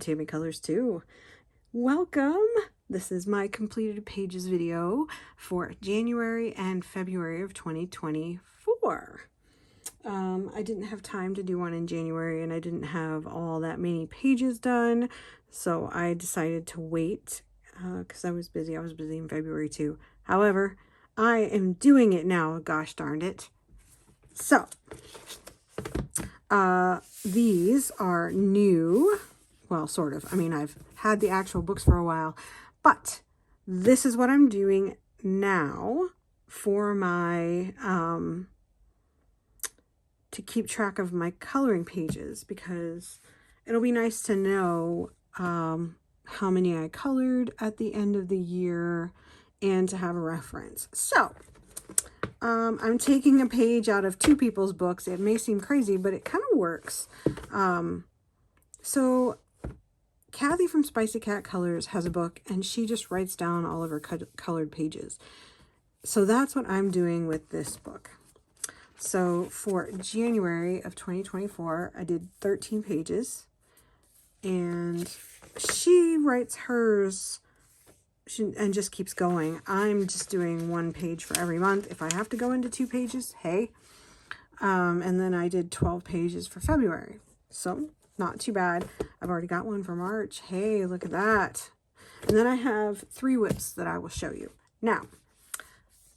Tammy Colors too. Welcome! This is my completed pages video for January and February of 2024. I didn't have time to do one in January and I didn't have all that many pages done, so I decided to wait because I was busy. I was busy in February too. However, I am doing it now, gosh darned it. So, these are new, well, sort of. I mean, I've had the actual books for a while, but this is what I'm doing now for my, to keep track of my coloring pages, because it'll be nice to know, how many I colored at the end of the year and to have a reference. So, I'm taking a page out of two people's books. It may seem crazy, but it kind of works. So Kathy from Spicy Cat Colors has a book and she just writes down all of her colored pages. So that's what I'm doing with this book. So for January of 2024, I did 13 pages and she writes hers and just keeps going. I'm just doing one page for every month. If I have to go into 2 pages, hey. And then I did 12 pages for February. So not too bad. I've already got one for March. Hey, look at that. And then I have 3 whips that I will show you. Now,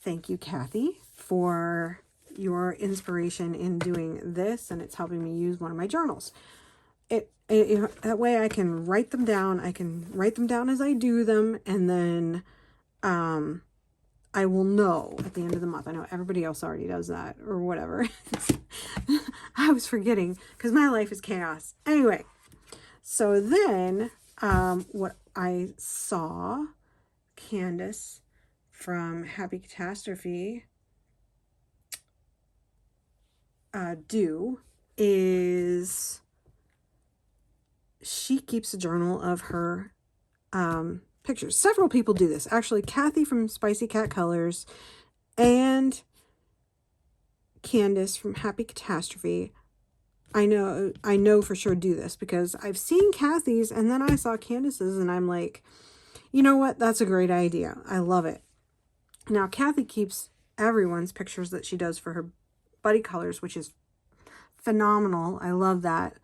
thank you, Kathy, for your inspiration in doing this. And it's helping me use one of my journals. That way I can write them down. I can write them down as I do them, and then I will know at the end of the month. I know everybody else already does that or whatever. I was forgetting because my life is chaos. Anyway, so then what I saw Candace from Happy Catastrophe do is she keeps a journal of her pictures. Several people do this. Actually, Kathy from Spicy Cat Colors and Candace from Happy Catastrophe, I know for sure do this because I've seen Kathy's and then I saw Candace's and I'm like, you know what? That's a great idea. I love it. Now, Kathy keeps everyone's pictures that she does for her buddy colors, which is phenomenal. I love that.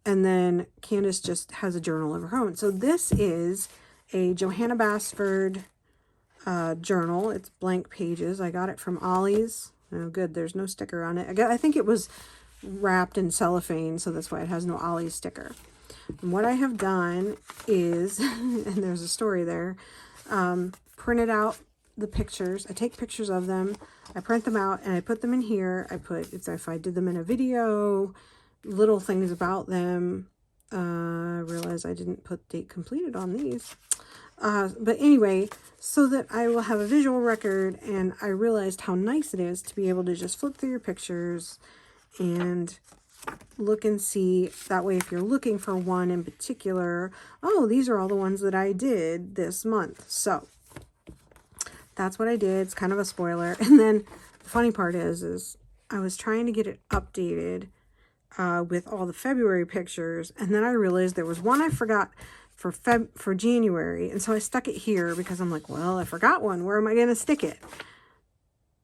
And then Candace just has a journal of her own. So this is a Johanna Basford journal. It's blank pages. I got it from Ollie's. Oh, good. There's no sticker on it. I think it was wrapped in cellophane, so that's why it has no Ollie's sticker. And what I have done is, and there's a story there, printed out the pictures. I take pictures of them. I print them out and I put them in here. If I did them in a video, little things about them. I realize I didn't put date completed on these. But anyway, so that I will have a visual record, and I realized how nice it is to be able to just flip through your pictures and look and see. That way, if you're looking for one in particular, oh, these are all the ones that I did this month. So that's what I did. It's kind of a spoiler. And then the funny part is I was trying to get it updated with all the February pictures, and then I realized there was one I forgot for January, and so I stuck it here because I'm like, well, I forgot one. Where am I going to stick it?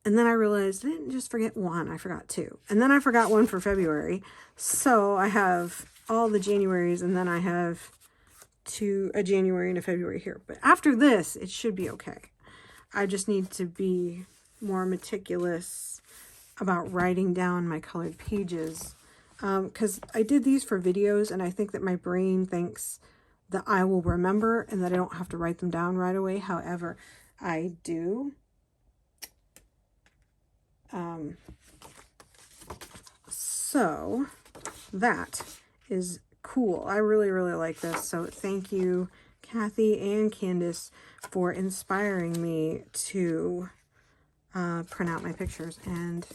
And then I realized I didn't just forget one, I forgot 2. And then I forgot one for February. So I have all the Januaries, and then I have a January and a February here. But after this, it should be okay. I just need to be more meticulous about writing down my colored pages. Because I did these for videos, and I think that my brain thinks that I will remember and that I don't have to write them down right away. However, I do. So that is cool. I really, really like this. So thank you, Kathy and Candace, for inspiring me to print out my pictures and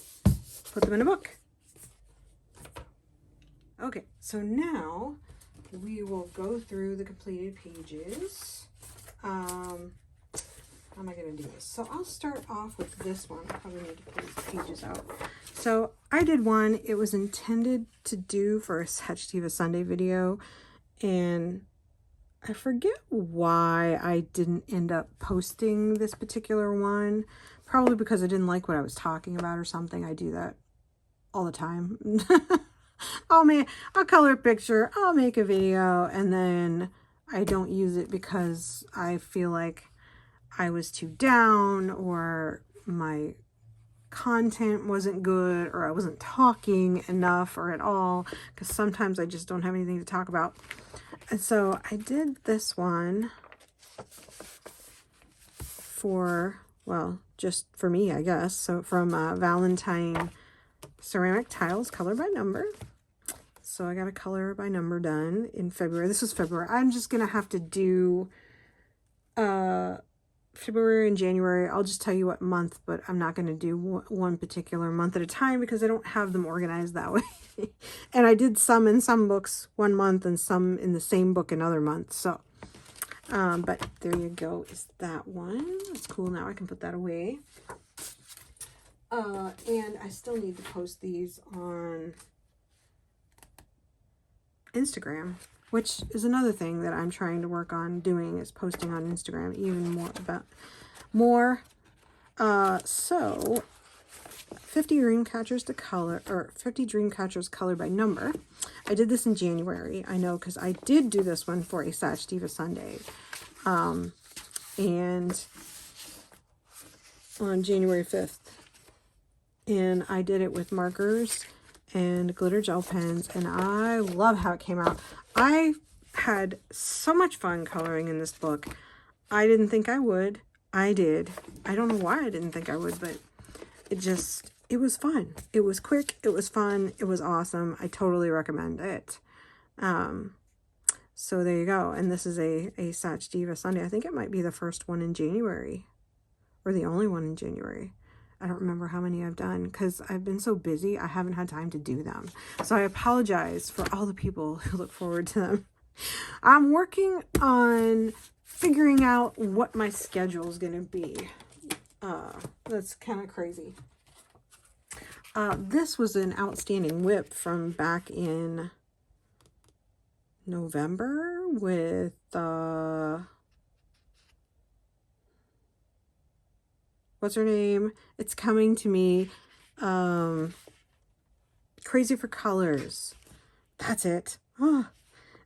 put them in a book. Okay, so now we will go through the completed pages. How am I going to do this? So I'll start off with this one. I probably need to pull these pages out. So I did one. It was intended to do for a Sagitiva Sunday video, And I forget why I didn't end up posting this particular one. Probably because I didn't like what I was talking about or something. I do that all the time. I'll color a picture, I'll make a video, and then I don't use it because I feel like I was too down, or my content wasn't good, or I wasn't talking enough or at all, because sometimes I just don't have anything to talk about. And so I did this one for, well, just for me, I guess. So from Valentine Ceramic Tiles, color by number. So I got a color by number done in February. This was February. I'm just going to have to do February and January. I'll just tell you what month, but I'm not going to do one particular month at a time because I don't have them organized that way. And I did some in some books one month and some in the same book another month. So, but there you go, is that one. That's cool. Now I can put that away. And I still need to post these on Instagram, which is another thing that I'm trying to work on doing, is posting on Instagram even more. So 50 dream catchers to color, or 50 dream catchers color by number. I did this in January. I know, because I did do this one for a Satch Diva Sunday. And on January 5th. And I did it with markers and glitter gel pens, and I love how it came out. I had so much fun coloring in this book. I didn't think I would. I did. I don't know why I didn't think I would, but it was fun. It was quick. It was fun. It was awesome. I totally recommend it. So there you go. And this is a Satch Diva Sunday. I think it might be the first one in January, or the only one in January. I don't remember how many I've done because I've been so busy. I haven't had time to do them. So I apologize for all the people who look forward to them. I'm working on figuring out what my schedule is going to be. That's kind of crazy. This was an outstanding whip from back in November with what's her name? It's coming to me. Crazy for Colors. That's it. Oh.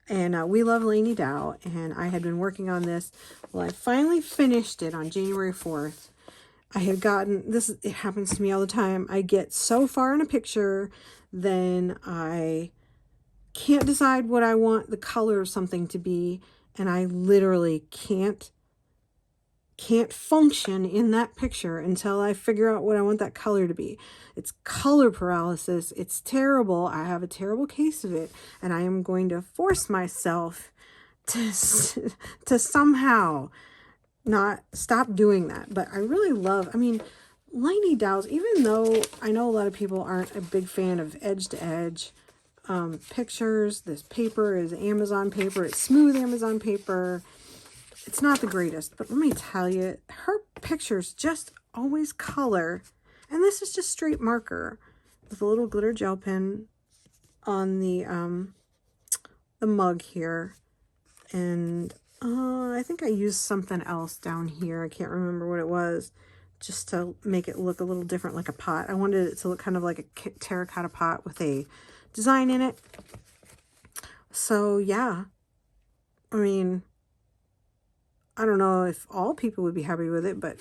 And We Love Lainey Dow. And I had been working on this. Well, I finally finished it on January 4th. I had gotten this. It happens to me all the time. I get so far in a picture, then I can't decide what I want the color of something to be. And I literally can't function in that picture until I figure out what I want that color to be. It's color paralysis. It's terrible. I have a terrible case of it, and I am going to force myself to somehow not stop doing that. But I really love, Lainey Dow's, even though I know a lot of people aren't a big fan of edge-to-edge pictures, this paper is Amazon paper. It's smooth Amazon paper. It's not the greatest, but let me tell you, her pictures just always color. And this is just straight marker with a little glitter gel pen on the mug here. And I think I used something else down here. I can't remember what it was, just to make it look a little different, like a pot. I wanted it to look kind of like a terracotta pot with a design in it. So yeah, I don't know if all people would be happy with it, but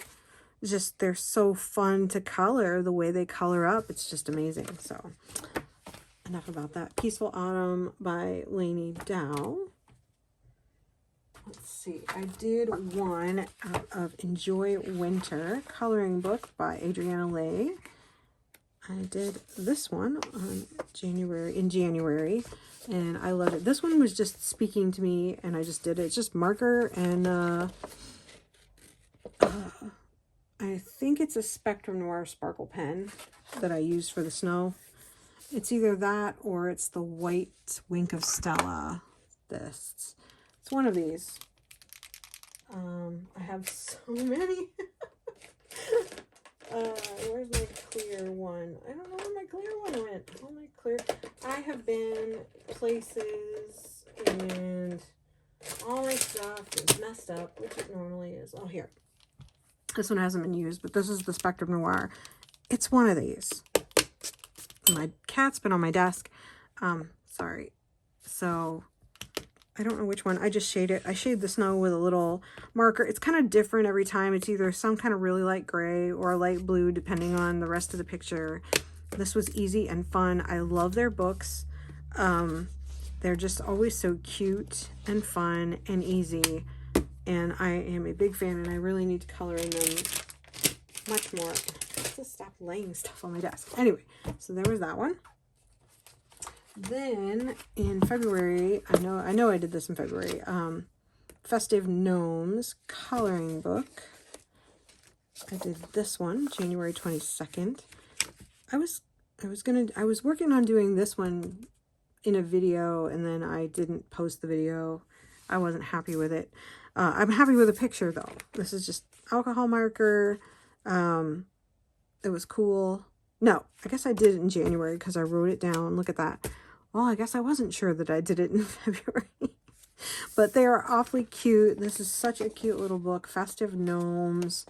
just they're so fun to color. The way they color up, it's just amazing. So enough about that. Peaceful Autumn by Lainey Dow. Let's see. I did one out of Enjoy Winter coloring book by Adriana Lay. I did this one in January, and I loved it. This one was just speaking to me, and I just did it. It's just marker and I think it's a Spectrum Noir sparkle pen that I used for the snow. It's either that or it's the White Wink of Stella. It's one of these. I have so many. Where's my clear one? I don't know where my clear one went. Oh, my clear. I have been places and all my stuff is messed up, which it normally is. Oh, here. This one hasn't been used, but this is the Spectrum Noir. It's one of these. My cat's been on my desk. Sorry. So I don't know which one. I just shade it. I shade the snow with a little marker. It's kind of different every time. It's either some kind of really light gray or a light blue, depending on the rest of the picture. This was easy and fun. I love their books. They're just always so cute and fun and easy. And I am a big fan, and I really need to color in them much more. Just stop laying stuff on my desk. Anyway, so there was that one. Then in February, I know I did this in February. Festive Gnomes coloring book. I did this one January 22nd. I was working on doing this one in a video, and then I didn't post the video. I wasn't happy with it. I'm happy with the picture though. This is just alcohol marker. It was cool. No, I guess I did it in January because I wrote it down. Look at that. Well, I guess I wasn't sure that I did it in February. But they are awfully cute. This is such a cute little book. Festive Gnomes.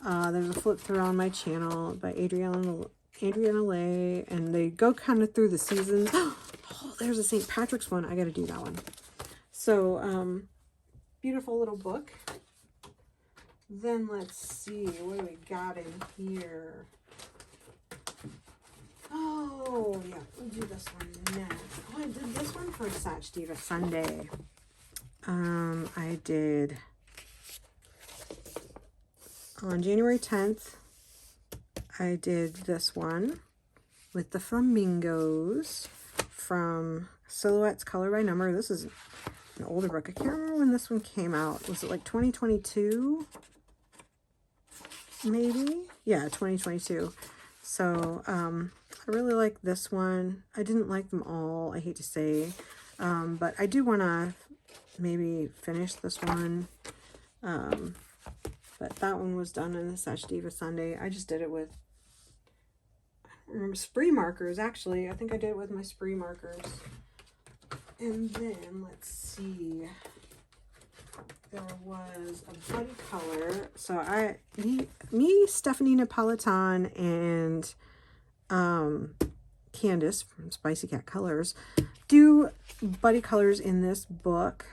There's a flip through on my channel by Adriana Lay. And they go kind of through the seasons. Oh, there's a St. Patrick's one. I got to do that one. So, beautiful little book. Then let's see. What do we got in here? Oh, yeah, we'll do this one next. Oh, I did this one for Satch Diva Sunday. I did on January 10th, I did this one with the flamingos from Silhouettes Color by Number. This is an older book. I can't remember when this one came out. Was it like 2022? Maybe? Yeah, 2022. So, I really like this one. I didn't like them all, I hate to say. But I do want to maybe finish this one. But that one was done in the Satch Diva Sunday. I just did it with, I don't remember, spree markers, actually. I think I did it with my spree markers. And then, let's see. There was a buddy color. So me, Stephanie Napolitan, and Candace from Spicy Cat Colors do buddy colors in this book.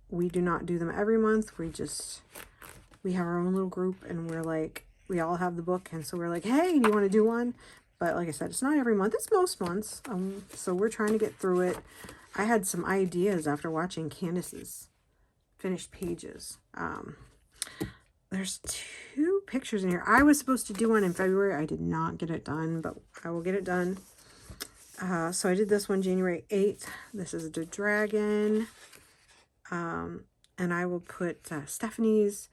We do not do them every month. We have our own little group, and we're like, we all have the book, and so we're like, hey, do you want to do one? But like I said, it's not every month, it's most months. So we're trying to get through it. I had some ideas after watching Candace's finished pages. There's 2 pictures in here. I was supposed to do one in February. I did not get it done, but I will get it done. So I did this one January 8th. This is the dragon. And I will put Stephanie's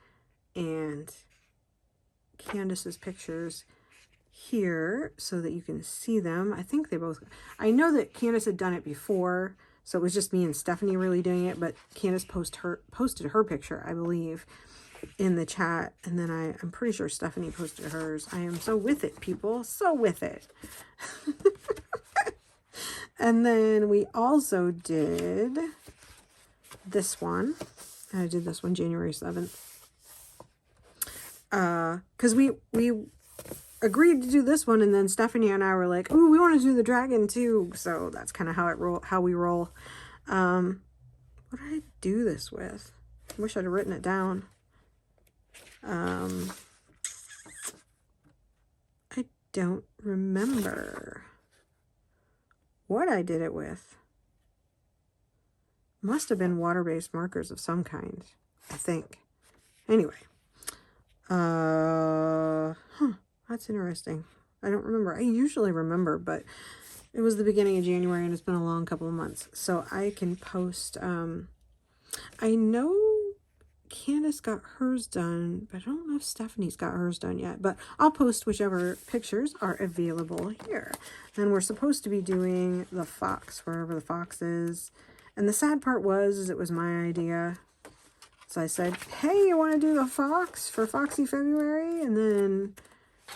and Candace's pictures here so that you can see them. I think they both, I know that Candace had done it before, so it was just me and Stephanie really doing it, but Candace posted her picture, I believe, in the chat, and then I'm pretty sure Stephanie posted hers. I am so with it, people, so with it. And then we also did this one. I did this one January 7th. Because we agreed to do this one, and then Stephanie and I were like, "Ooh, we want to do the dragon too." So that's kind of how we roll. What did I do this with? I wish I'd have written it down. I don't remember what I did it with. Must have been water-based markers of some kind, I think. Anyway. That's interesting. I don't remember. I usually remember, but it was the beginning of January, and it's been a long couple of months. So I can post, I know Candace got hers done, but I don't know if Stephanie's got hers done yet. But I'll post whichever pictures are available here. And we're supposed to be doing the fox, wherever the fox is. And the sad part was it was my idea. So I said, hey, you want to do the fox for Foxy February? And then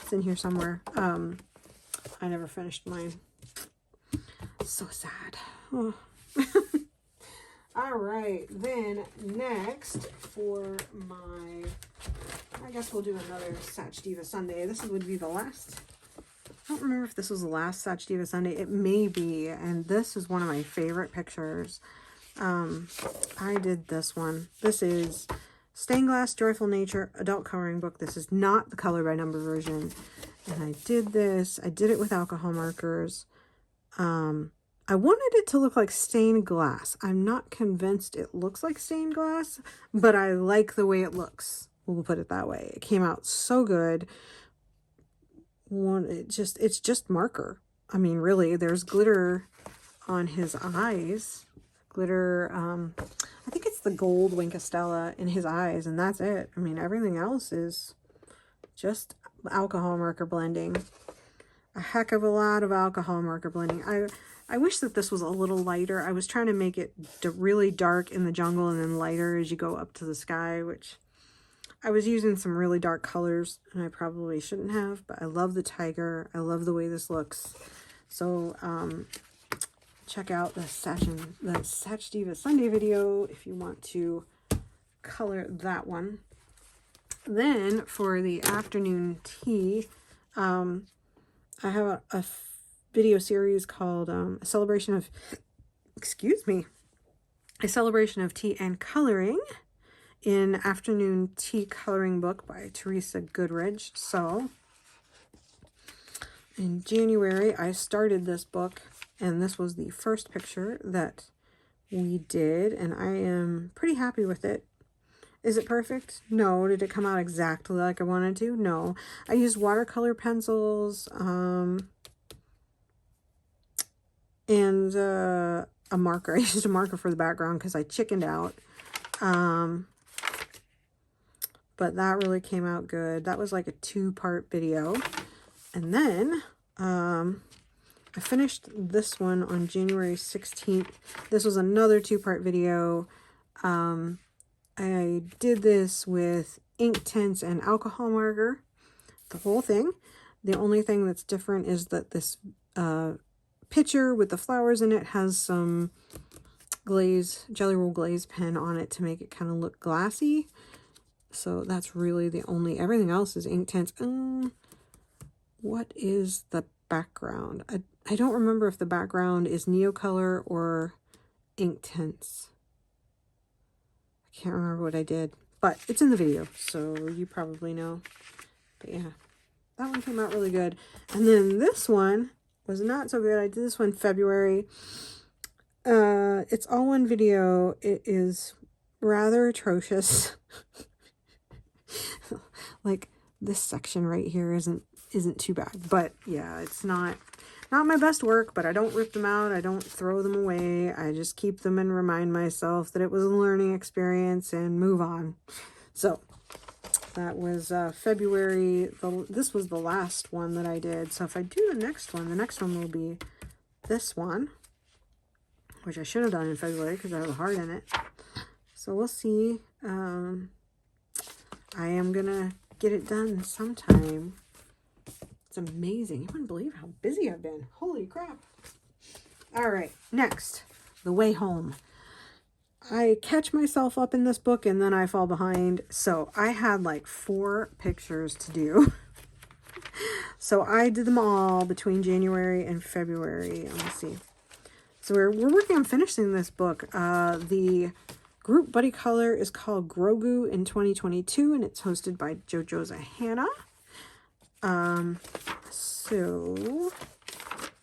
it's in here somewhere. I never finished mine. So sad. Oh. All right, then next for my, I guess we'll do another Satch Diva Sunday. This would be the last. I don't remember if this was the last Satch Diva Sunday. It may be, and this is one of my favorite pictures. I did this one. This is Stained Glass Joyful Nature Adult Coloring Book. This is not the color by number version. And I did this. I did it with alcohol markers. I wanted it to look like stained glass. I'm not convinced it looks like stained glass, but I like the way it looks. We'll put it that way. It came out so good. It's just marker. I mean, really, there's glitter on his eyes. Glitter, I think it's the gold Winkostella in his eyes, and that's it. I mean, everything else is just alcohol marker blending. A heck of a lot of alcohol marker blending. I wish that this was a little lighter. I was trying to make it really dark in the jungle and then lighter as you go up to the sky, which I was using some really dark colors and I probably shouldn't have, but I love the tiger. I love the way this looks. So check out the Satch Diva Sunday video if you want to color that one. Then for the afternoon tea, I have a video series called A Celebration of Tea and Coloring in Afternoon Tea Coloring Book by Teresa Goodridge. So in January, I started this book, and this was the first picture that we did, and I am pretty happy with it. Is it perfect? No. Did it come out exactly like I wanted to? No. I used watercolor pencils, and a marker. I used a marker for the background because I chickened out. But that really came out good. That was like a 2-part video. And then I finished this one on January 16th. This was another 2-part video. I did this with ink tints and alcohol marker, the whole thing. The only thing that's different is that this picture with the flowers in it has some Jelly Roll glaze pen on it to make it kind of look glassy. So that's really the only, everything else is ink tints. What is the background? I don't remember if the background is Neocolor or ink tints. I can't remember what I did, but it's in the video, so you probably know. But yeah, that one came out really good. And then this one was not so good. I did this one February. It's all one video. It is rather atrocious. Like this section right here isn't too bad, but yeah, it's not my best work, but I don't rip them out. I don't throw them away. I just keep them and remind myself that it was a learning experience and move on. So that was February. This was the last one that I did. So if I do the next one will be this one, which I should have done in February because I have a heart in it. So we'll see. I am gonna get it done sometime. It's amazing. You wouldn't believe how busy I've been. Holy crap. All right, next, The Way Home. I catch myself up in this book and then I fall behind. So I had like 4 pictures to do. So I did them all between January and February. Let me see. So we're working on finishing this book. The group buddy color is called Grogu in 2022, and it's hosted by Johanna. So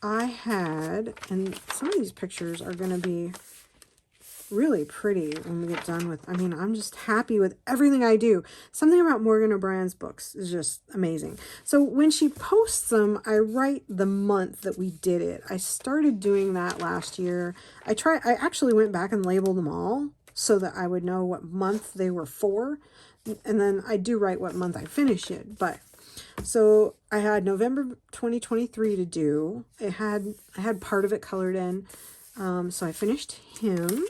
I had, and some of these pictures are going to be really pretty when we get done with, I mean, I'm just happy with everything I do. Something about Morgan O'Brien's books is just amazing. So when she posts them, I write the month that we did it. I started doing that last year. I actually went back and labeled them all so that I would know what month they were for. And then I do write what month I finish it. But so I had November 2023 to do. I had part of it colored in. So I finished him.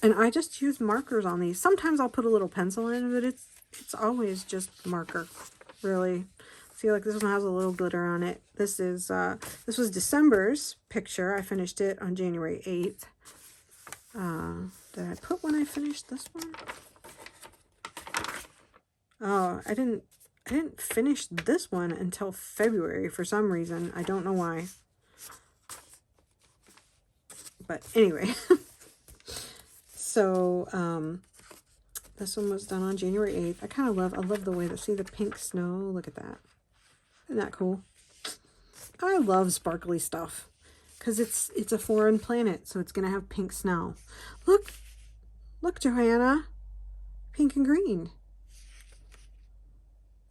And I just use markers on these. Sometimes I'll put a little pencil in, but it's always just marker, really. See, like this one has a little glitter on it. This was December's picture. I finished it on January 8th. Did I put when I finished this one? Oh, I didn't finish this one until February for some reason. I don't know why. But anyway. So, this one was done on January 8th. I love the way to see the pink snow. Look at that. Isn't that cool? I love sparkly stuff because it's a foreign planet, so it's going to have pink snow. Look, Johanna. Pink and green.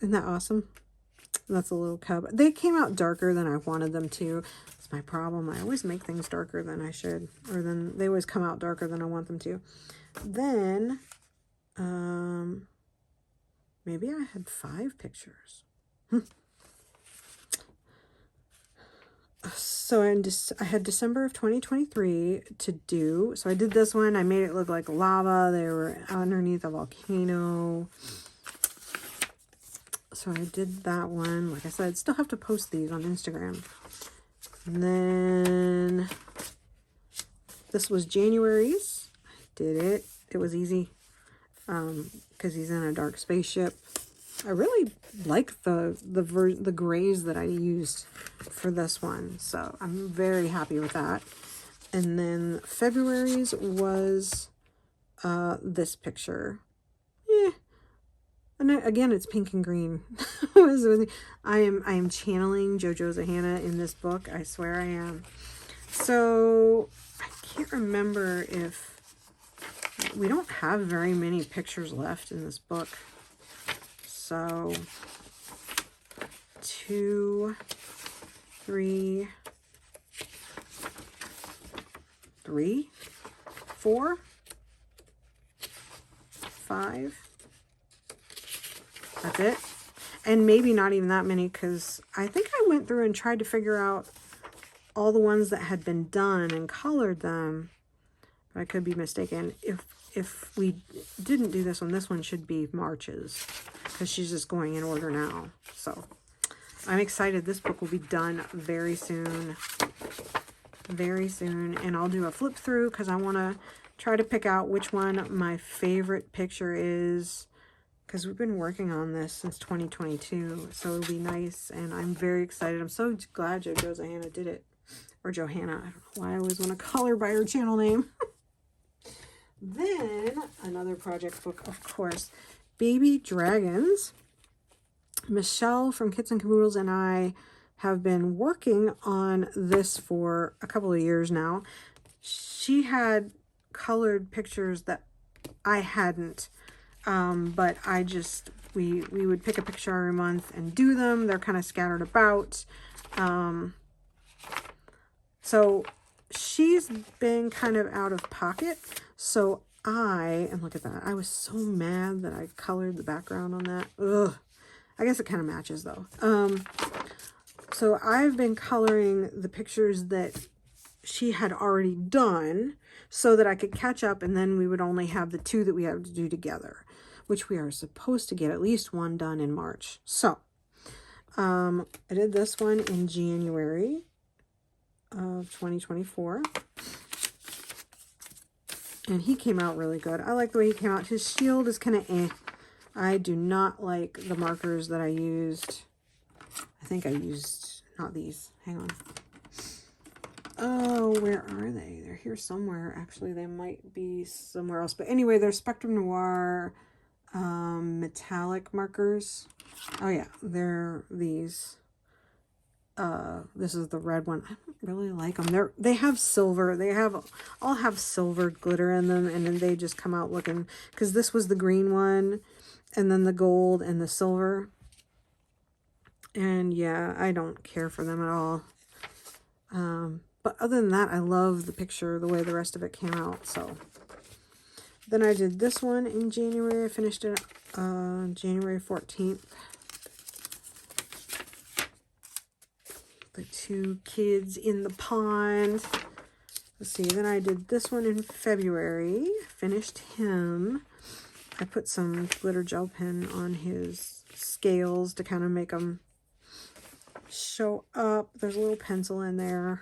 Isn't that awesome? That's a little cub. They came out darker than I wanted them to. That's my problem. I always make things darker than I should. Or then they always come out darker than I want them to. Then, maybe I had 5 pictures. So I had December of 2023 to do. So I did this one. I made it look like lava. They were underneath a volcano. So I did that one. Like I said, I'd still have to post these on Instagram. And then this was January's. I did it. It was easy because he's in a dark spaceship. I really like the grays that I used for this one. So I'm very happy with that. And then February's was this picture. And again, it's pink and green. I am channeling JoJo Johanna in this book. I swear I am. So I can't remember if we don't have very many pictures left in this book. So 2, 3, 4, 5. That's it. And maybe not even that many, because I think I went through and tried to figure out all the ones that had been done and colored them. But I could be mistaken. If we didn't do this one should be March's, because she's just going in order now. So I'm excited. This book will be done very soon. Very soon. And I'll do a flip through because I want to try to pick out which one my favorite picture is. Because we've been working on this since 2022, so it'll be nice, and I'm very excited. I'm so glad JoJo Johanna did it, or Johanna. I don't know why I always want to call her by her channel name. Then, another project book, of course, Baby Dragons. Michelle from Kits and Caboodles and I have been working on this for a couple of years now. She had colored pictures that I hadn't. But we would pick a picture every month and do them. They're kind of scattered about. So she's been kind of out of pocket. So and look at that. I was so mad that I colored the background on that. Ugh. I guess it kind of matches though. So I've been coloring the pictures that she had already done so that I could catch up, and then we would only have the 2 that we have to do together, which we are supposed to get at least one done in March. So I did this one in January of 2024. And he came out really good. I like the way he came out. His shield is kind of eh. I do not like the markers that I used. I think I used, not these. Hang on. Oh, where are they? They're here somewhere. Actually, they might be somewhere else. But anyway, they're Spectrum Noir metallic markers. Oh yeah, they're these. This is the red one. I don't really like them. They have silver. All have silver glitter in them, and then they just come out looking, because this was the green one, and then the gold and the silver. And yeah, I don't care for them at all. But other than that, I love the picture, the way the rest of it came out. So then I did this one in January. I finished it January 14th. The 2 kids in the pond. Let's see, then I did this one in February. Finished him. I put some glitter gel pen on his scales to kind of make them show up. There's a little pencil in there.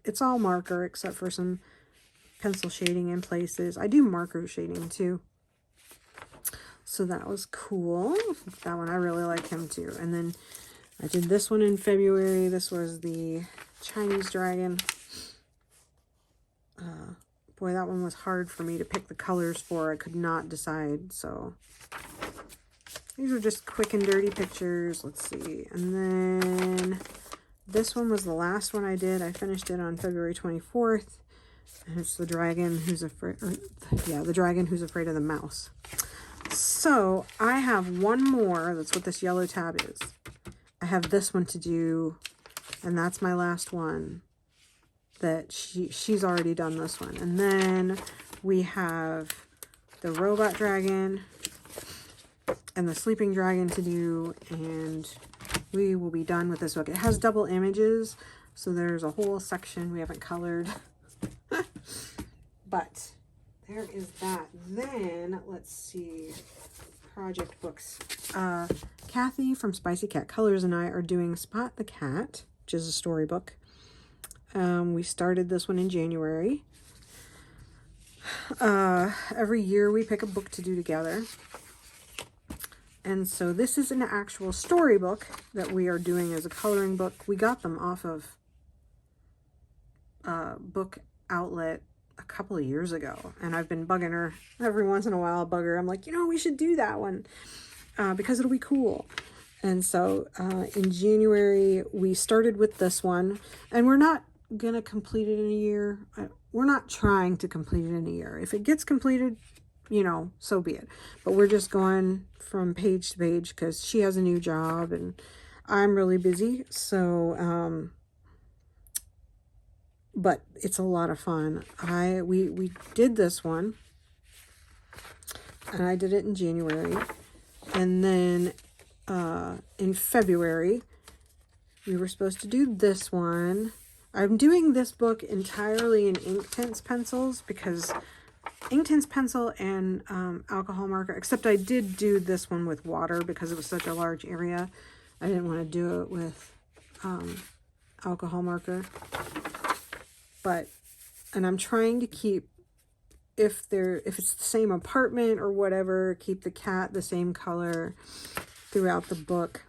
It's all marker except for some pencil shading in places. I do marker shading too. So that was cool. That one, I really like him too. And then I did this one in February. This was the Chinese dragon. Boy, that one was hard for me to pick the colors for. I could not decide. So these are just quick and dirty pictures. Let's see. And then this one was the last one I did. I finished it on February 24th. And it's the dragon who's afraid, the dragon who's afraid of the mouse. So I have one more. That's what this yellow tab is. I have this one to do, and that's my last one. That she's already done this one. And then we have the robot dragon and the sleeping dragon to do, and we will be done with this book. It has double images, so there's a whole section we haven't colored. But there is that. Then let's see, project books. Kathy from Spicy Cat Colors and I are doing Spot the Cat, which is a storybook. We started this one in January. Every year we pick a book to do together. And so this is an actual storybook that we are doing as a coloring book. We got them off of Book Outlet a couple of years ago. And I've been bugging her every once in a while. I'm like, you know, we should do that one because it'll be cool. And so in January, we started with this one. And we're not going to complete it in a year. We're not trying to complete it in a year. If it gets completed, you know, so be it. But we're just going from page to page because she has a new job and I'm really busy. So, but it's a lot of fun. We did this one and I did it in January. And then in February, we were supposed to do this one. I'm doing this book entirely in Inktense pencils because Inktense pencil and alcohol marker, except I did do this one with water because it was such a large area. I didn't want to do it with alcohol marker. And I'm trying to keep, if it's the same apartment or whatever, keep the cat the same color throughout the book.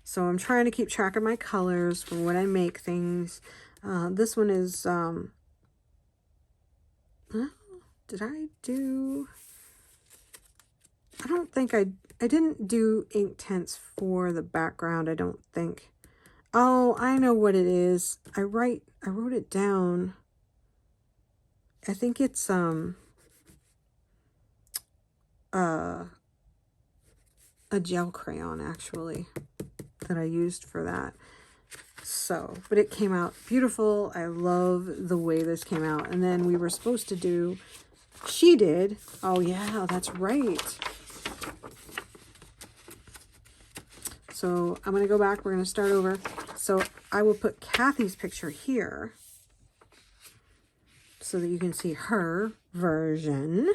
So I'm trying to keep track of my colors for when I make things. This one is, did I do, I don't think I didn't do Inktense for the background, I don't think. Oh, I know what it is. I wrote it down. I think it's, a gel crayon actually that I used for that. So, but it came out beautiful. I love the way this came out. And then we were supposed to do, she did. Oh yeah, that's right. So I'm going to go back. We're going to start over. So I will put Kathy's picture here so that you can see her version.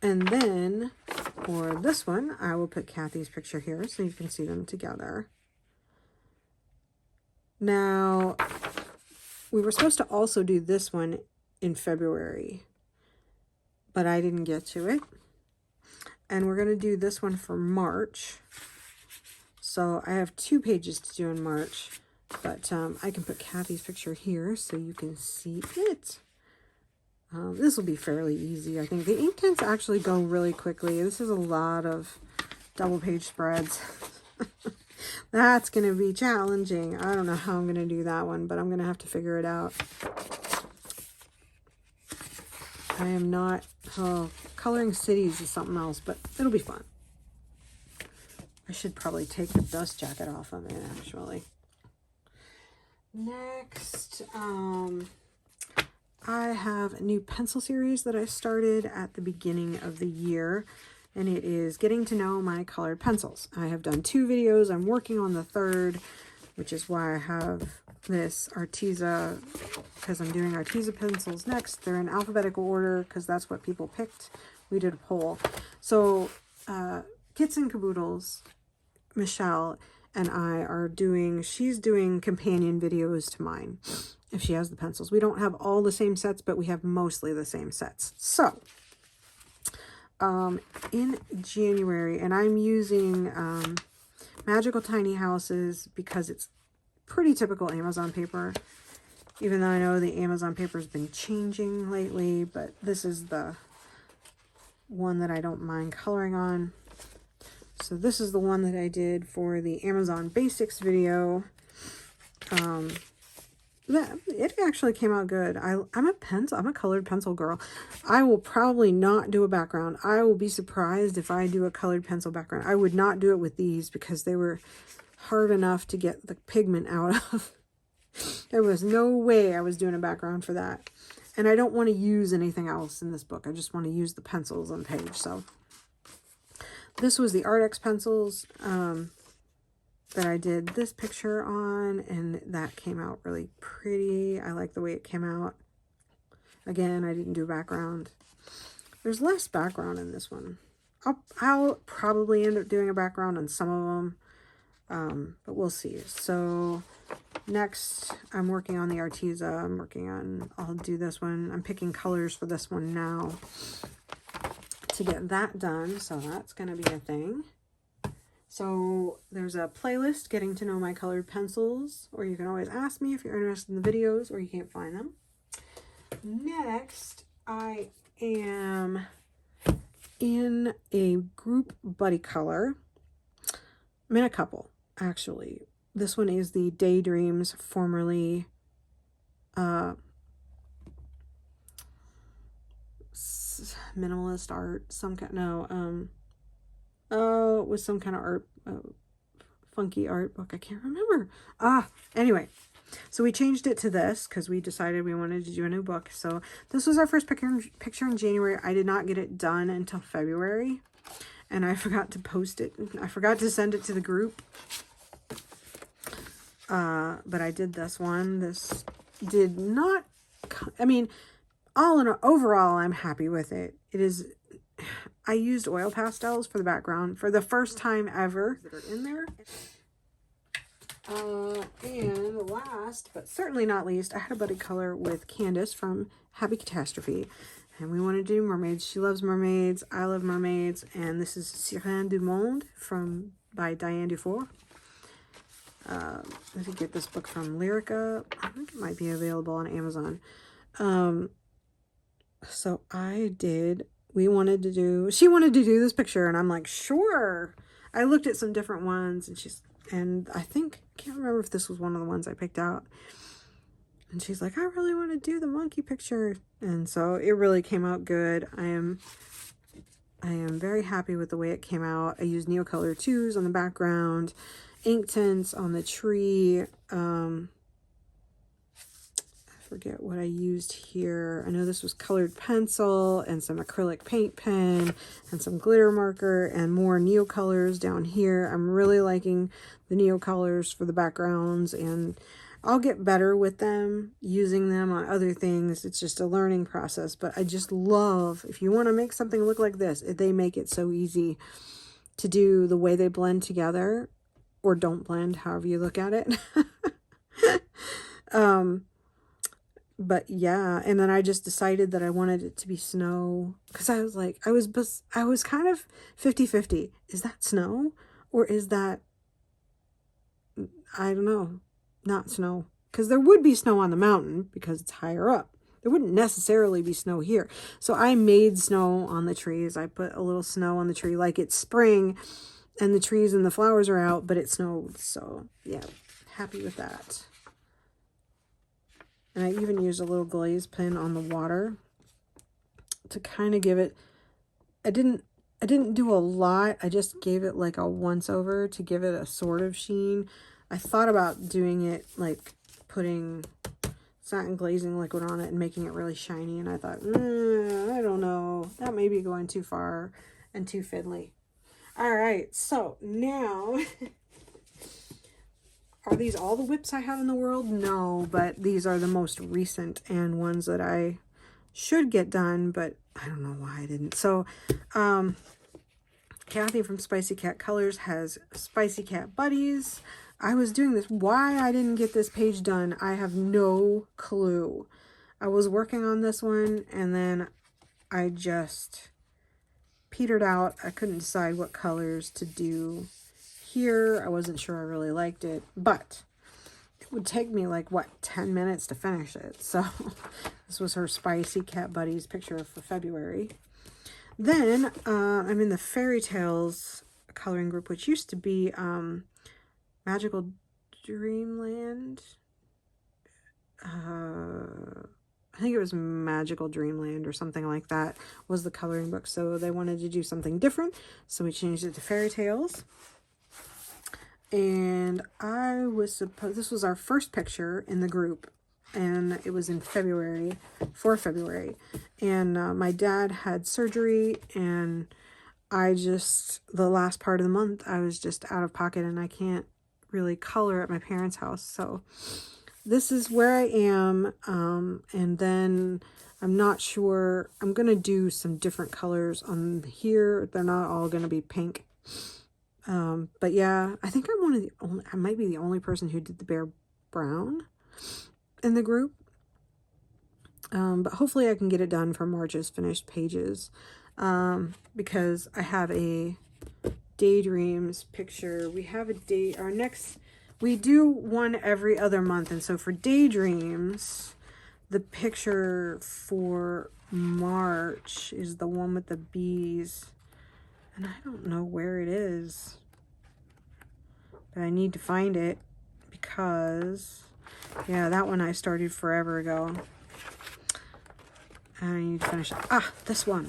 And then for this one, I will put Kathy's picture here so you can see them together. Now, we were supposed to also do this one in February, but I didn't get to it. And we're going to do this one for March. So I have 2 pages to do in March, but I can put Kathy's picture here so you can see it. This will be fairly easy, I think. The Inktense actually go really quickly. This is a lot of double page spreads. That's going to be challenging. I don't know how I'm going to do that one, but I'm going to have to figure it out. I am not, coloring cities is something else, but it'll be fun. I should probably take the dust jacket off of it, actually. Next, I have a new pencil series that I started at the beginning of the year, and it is getting to know my colored pencils. I have done 2 videos. I'm working on the 3rd, which is why I have this Arteza, because I'm doing Arteza pencils next. They're in alphabetical order because that's what people picked. We did a poll. So, Kits and Caboodles, Michelle, and I are doing, she's doing companion videos to mine if she has the pencils. We don't have all the same sets, but we have mostly the same sets. So in January, and I'm using Magical Tiny Houses because it's pretty typical Amazon paper, even though I know the Amazon paper has been changing lately, but this is the one that I don't mind coloring on. So this is the one that I did for the Amazon Basics video. It actually came out good. I'm a colored pencil girl. I will probably not do a background. I will be surprised if I do a colored pencil background. I would not do it with these because they were hard enough to get the pigment out of. There was no way I was doing a background for that. And I don't want to use anything else in this book. I just want to use the pencils on the page. So this was the Art X pencils that I did this picture on, and that came out really pretty. I like the way it came out. Again, I didn't do background. There's less background in this one. I'll probably end up doing a background on some of them, but we'll see. So next, I'm working on the Arteza. I'll do this one. I'm picking colors for this one now to get that done. So that's going to be a thing. So there's a playlist, Getting to Know My Colored Pencils, or you can always ask me if you're interested in the videos or you can't find them. Next, I am in a group buddy color. I'm in a couple, actually. This one is the Daydreams, formerly minimalist art, it was some kind of art, funky art book. I can't remember. Anyway, so we changed it to this because we decided we wanted to do a new book. So this was our first picture in January. I did not get it done until February, and I forgot to post it. I forgot to send it to the group. But I did this one. This did not, I mean, overall, I'm happy with it. I used oil pastels for the background for the first time ever that are in there. And last, but certainly not least, I had a buddy color with Candace from Happy Catastrophe. And we wanted to do mermaids. She loves mermaids. I love mermaids. And this is Sirène du Monde by Diane Dufour. I did get this book from Lyrica. I think it might be available on Amazon. So she wanted to do this picture, and I'm like, sure. I looked at some different ones, and I can't remember if this was one of the ones I picked out. And she's like, I really want to do the monkey picture. And so it really came out good. I am very happy with the way it came out. I used Neocolor 2s on the background, ink tints on the tree. Forget what I used here. I know this was colored pencil and some acrylic paint pen and some glitter marker and more Neocolors down here. I'm really liking the Neocolors for the backgrounds, and I'll get better with them, using them on other things. It's just a learning process, but I just love, if you want to make something look like this, they make it so easy to do the way they blend together, or don't blend, however you look at it. But yeah, and then I just decided that I wanted it to be snow, because I was like, I was kind of 50-50. Is that snow, or is that, I don't know, not snow? Because there would be snow on the mountain because it's higher up. There wouldn't necessarily be snow here. So I made snow on the trees. I put a little snow on the tree like it's spring and the trees and the flowers are out, but it snowed. So yeah, happy with that. And I even used a little glaze pen on the water to kind of give it, I didn't do a lot. I just gave it like a once over to give it a sort of sheen. I thought about doing it like putting satin glazing liquid on it and making it really shiny. And I thought, I don't know. That may be going too far and too fiddly. All right. So now... Are these all the whips I have in the world? No, but these are the most recent and ones that I should get done, but I don't know why I didn't. So, Kathy from Spicy Cat Colors has Spicy Cat Buddies. I was doing this. Why I didn't get this page done, I have no clue. I was working on this one, and then I just petered out. I couldn't decide what colors to do here. I wasn't sure I really liked it, but it would take me like, what, 10 minutes to finish it. So this was her Spicy Cat Buddies picture for February. Then I'm in the Fairy Tales coloring group, which used to be Magical Dreamland. I think it was Magical Dreamland or something like that was the coloring book. So they wanted to do something different, so we changed it to Fairy Tales. And I was supposed, this was our first picture in the group, and it was in February, for February. And my dad had surgery, and I just, the last part of the month, I was just out of pocket, and I can't really color at my parents' house. So this is where I am. And then I'm not sure, I'm going to do some different colors on here. They're not all going to be pink. But yeah, I think I'm one of the only, I might be the only person who did the Bear Brown in the group. But hopefully I can get it done for March's finished pages. Because I have a Daydreams picture. We have a date, our next, we do one every other month. And so for Daydreams, the picture for March is the one with the bees. And I don't know where it is, but I need to find it because, yeah, that one I started forever ago. And I need to finish it. Ah, this one.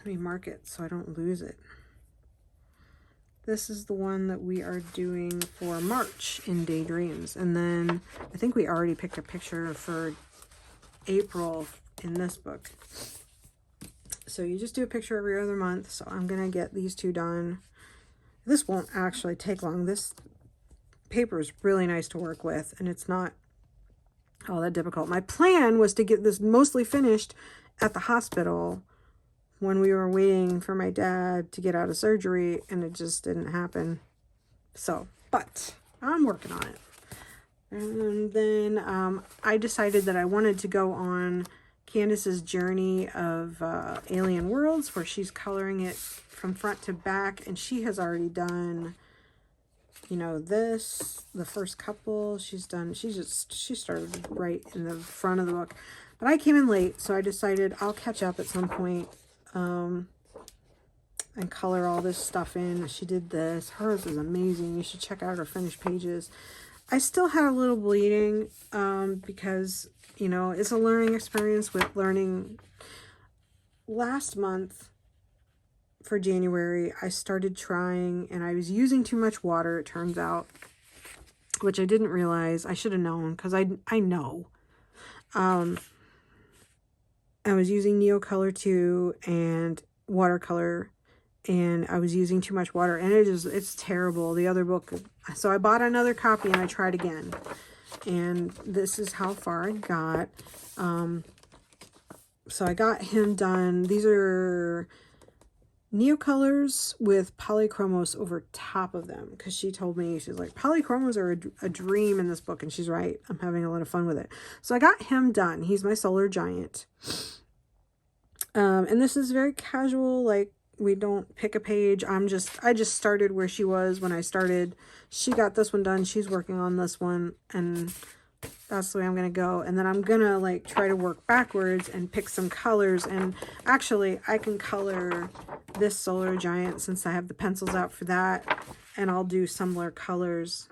Let me mark it so I don't lose it. This is the one that we are doing for March in Daydreams. And then I think we already picked a picture for April in this book. So you just do a picture every other month. So I'm going to get these two done. This won't actually take long. This paper is really nice to work with, and it's not all that difficult. My plan was to get this mostly finished at the hospital when we were waiting for my dad to get out of surgery, and it just didn't happen. So, but I'm working on it. And then I decided that I wanted to go on Candace's journey of Alien Worlds, where she's coloring it from front to back, and she has already done, you know, this, the first couple she's done. She started right in the front of the book, but I came in late, so I decided I'll catch up at some point and color all this stuff in. She did this. Hers is amazing. You should check out her finished pages. I still had a little bleeding because, you know, it's a learning experience with learning. Last month for January, I started trying, and I was using too much water, it turns out, which I didn't realize. I should have known, because I know. I was using Neocolor 2 and watercolor, and I was using too much water, and it's terrible. The other book, so I bought another copy and I tried again, and this is how far I got. So I got him done. These are Neocolors with polychromos over top of them, because she told me, she's like, polychromos are a dream in this book, and she's right. I'm having a lot of fun with it. So I got him done. He's my solar giant. And this is very casual, like, we don't pick a page. I just started where she was when I started. She got this one done. She's working on this one, and that's the way I'm going to go. And then I'm going to, like, try to work backwards and pick some colors. And actually, I can color this solar giant since I have the pencils out for that. And I'll do similar colors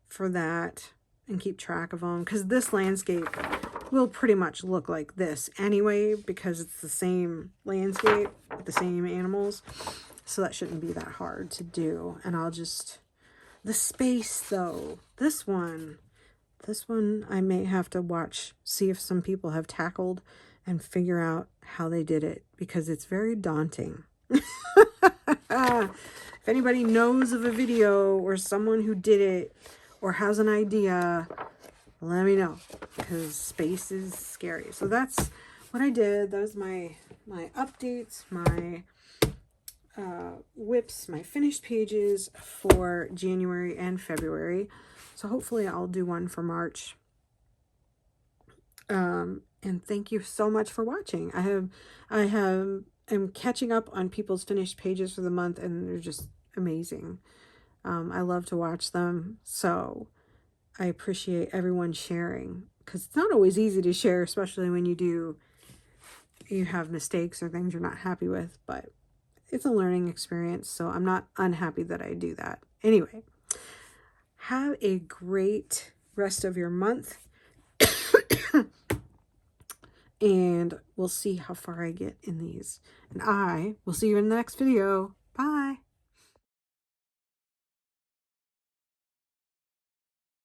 for that and keep track of them. Because this landscape will pretty much look like this anyway, because it's the same landscape with the same animals. So that shouldn't be that hard to do. And I'll just... The space, though, this one I may have to watch, see if some people have tackled and figure out how they did it, because it's very daunting. If anybody knows of a video or someone who did it or has an idea, let me know, because space is scary. So that's what I did. That was my updates, my whips, my finished pages for January and February. So hopefully I'll do one for March. And thank you so much for watching. I'm catching up on people's finished pages for the month, and they're just amazing. I love to watch them, so I appreciate everyone sharing, because it's not always easy to share, especially when you have mistakes or things you're not happy with, but it's a learning experience, so I'm not unhappy that I do that. Anyway, have a great rest of your month. And we'll see how far I get in these. And I will see you in the next video. Bye.